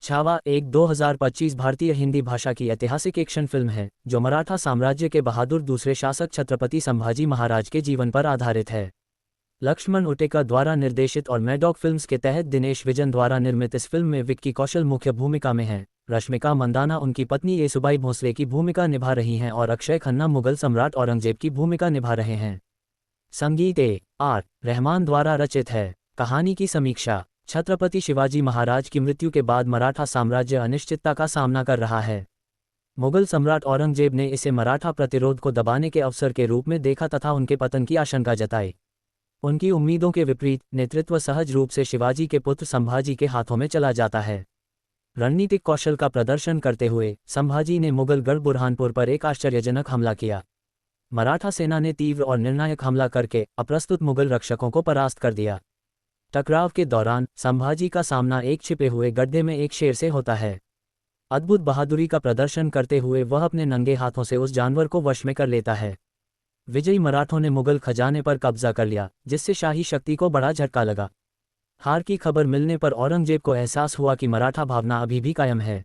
छावा एक 2025 भारतीय हिंदी भाषा की ऐतिहासिक एक्शन फिल्म है जो मराठा साम्राज्य के बहादुर दूसरे शासक छत्रपति संभाजी महाराज के जीवन पर आधारित है। लक्ष्मण उटेका द्वारा निर्देशित और मैडॉक फिल्म्स के तहत दिनेश विजन द्वारा निर्मित इस फिल्म में विक्की कौशल मुख्य भूमिका में हैं, रश्मिका मंदाना उनकी पत्नी येसुबाई भोसले की भूमिका निभा रही हैं और अक्षय खन्ना मुगल सम्राट औरंगजेब की भूमिका निभा रहे हैं। संगीत A.R. रहमान द्वारा रचित है। कहानी की समीक्षा। छत्रपति शिवाजी महाराज की मृत्यु के बाद मराठा साम्राज्य अनिश्चितता का सामना कर रहा है। मुगल सम्राट औरंगजेब ने इसे मराठा प्रतिरोध को दबाने के अवसर के रूप में देखा तथा उनके पतन की आशंका जताई। उनकी उम्मीदों के विपरीत नेतृत्व सहज रूप से शिवाजी के पुत्र संभाजी के हाथों में चला जाता है। रणनीतिक कौशल का प्रदर्शन करते हुए संभाजी ने मुगल गढ़ बुरहानपुर पर एक आश्चर्यजनक हमला किया। मराठा सेना ने तीव्र और निर्णायक हमला करके अप्रस्तुत मुगल रक्षकों को परास्त कर दिया। टकराव के दौरान संभाजी का सामना एक छिपे हुए गड्ढे में एक शेर से होता है। अद्भुत बहादुरी का प्रदर्शन करते हुए वह अपने नंगे हाथों से उस जानवर को वश में कर लेता है। विजयी मराठों ने मुगल खजाने पर कब्जा कर लिया, जिससे शाही शक्ति को बड़ा झटका लगा। हार की खबर मिलने पर औरंगजेब को एहसास हुआ कि मराठा भावना अभी भी कायम है।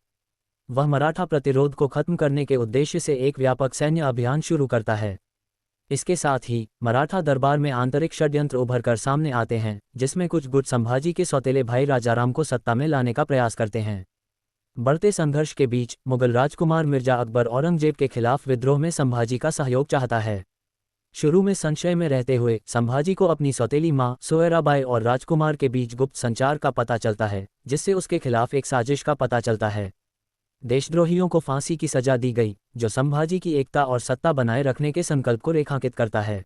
वह मराठा प्रतिरोध को खत्म करने के उद्देश्य से एक व्यापक सैन्य अभियान शुरू करता है। इसके साथ ही मराठा दरबार में आंतरिक षड्यंत्र उभर कर सामने आते हैं, जिसमें कुछ गुट संभाजी के सौतेले भाई राजाराम को सत्ता में लाने का प्रयास करते हैं। बढ़ते संघर्ष के बीच मुगल राजकुमार मिर्जा अकबर औरंगजेब के खिलाफ विद्रोह में संभाजी का सहयोग चाहता है। शुरू में संशय में रहते हुए संभाजी को अपनी सौतेली मां सोयराबाई और राजकुमार के बीच गुप्त संचार का पता चलता है, जिससे उसके खिलाफ एक साजिश का पता चलता है। देशद्रोहियों को फांसी की सजा दी गई, जो संभाजी की एकता और सत्ता बनाए रखने के संकल्प को रेखांकित करता है।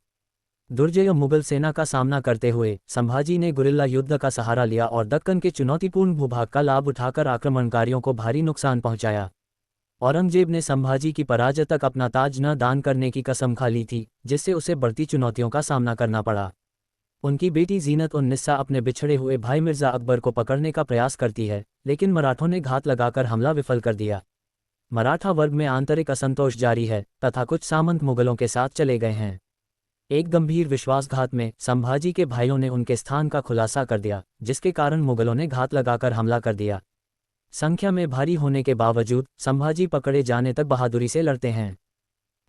दुर्जय मुगल सेना का सामना करते हुए संभाजी ने गुरिल्ला युद्ध का सहारा लिया और दक्कन के चुनौतीपूर्ण भूभाग का लाभ उठाकर आक्रमणकारियों को भारी नुकसान पहुंचाया। औरंगजेब ने संभाजी की पराजय तक अपना ताज न दान करने की कसम खा ली थी, जिससे उसे बढ़ती चुनौतियों का सामना करना पड़ा। उनकी बेटी जीनत उन निस्सा अपने बिछड़े हुए भाई मिर्जा अकबर को पकड़ने का प्रयास करती है, लेकिन मराठों ने घात लगाकर हमला विफल कर दिया। मराठा वर्ग में आंतरिक असंतोष जारी है तथा कुछ सामंत मुगलों के साथ चले गए हैं। एक गंभीर विश्वासघात में संभाजी के भाइयों ने उनके स्थान का खुलासा कर दिया, जिसके कारण मुगलों ने घात लगाकर हमला कर दिया। संख्या में भारी होने के बावजूद संभाजी पकड़े जाने तक बहादुरी से लड़ते हैं।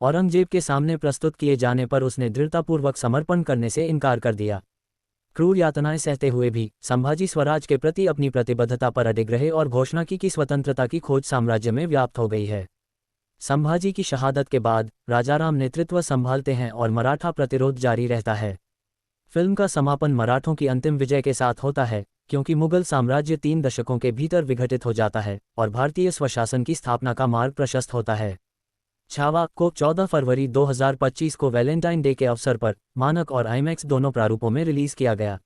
औरंगजेब के सामने प्रस्तुत किए जाने पर उसने दृढ़तापूर्वक समर्पण करने से इनकार कर दिया। क्रूर यातनाएं सहते हुए भी संभाजी स्वराज के प्रति अपनी प्रतिबद्धता पर अडिग रहे और घोषणा की कि स्वतंत्रता की खोज साम्राज्य में व्याप्त हो गई है। संभाजी की शहादत के बाद राजाराम नेतृत्व संभालते हैं और मराठा प्रतिरोध जारी रहता है। फिल्म का समापन मराठों की अंतिम विजय के साथ होता है, क्योंकि मुगल साम्राज्य 3 दशकों के भीतर विघटित हो जाता है और भारतीय स्वशासन की स्थापना का मार्ग प्रशस्त होता है। छावा को 14 फरवरी 2025 को वैलेंटाइन डे के अवसर पर मानक और आईमैक्स दोनों प्रारूपों में रिलीज किया गया।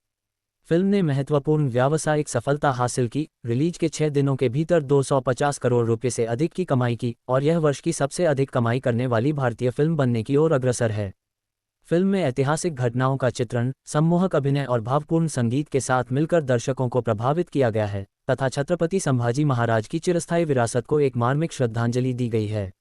फिल्म ने महत्वपूर्ण व्यावसायिक सफलता हासिल की, रिलीज के 6 दिनों के भीतर 250 करोड़ रुपये से अधिक की कमाई की और यह वर्ष की सबसे अधिक कमाई करने वाली भारतीय फिल्म बनने की ओर अग्रसर है। फिल्म में ऐतिहासिक घटनाओं का चित्रण, सम्मोहक अभिनय और भावपूर्ण संगीत के साथ मिलकर दर्शकों को प्रभावित किया गया है तथा छत्रपति संभाजी महाराज की चिरस्थायी विरासत को एक मार्मिक श्रद्धांजलि दी गई है।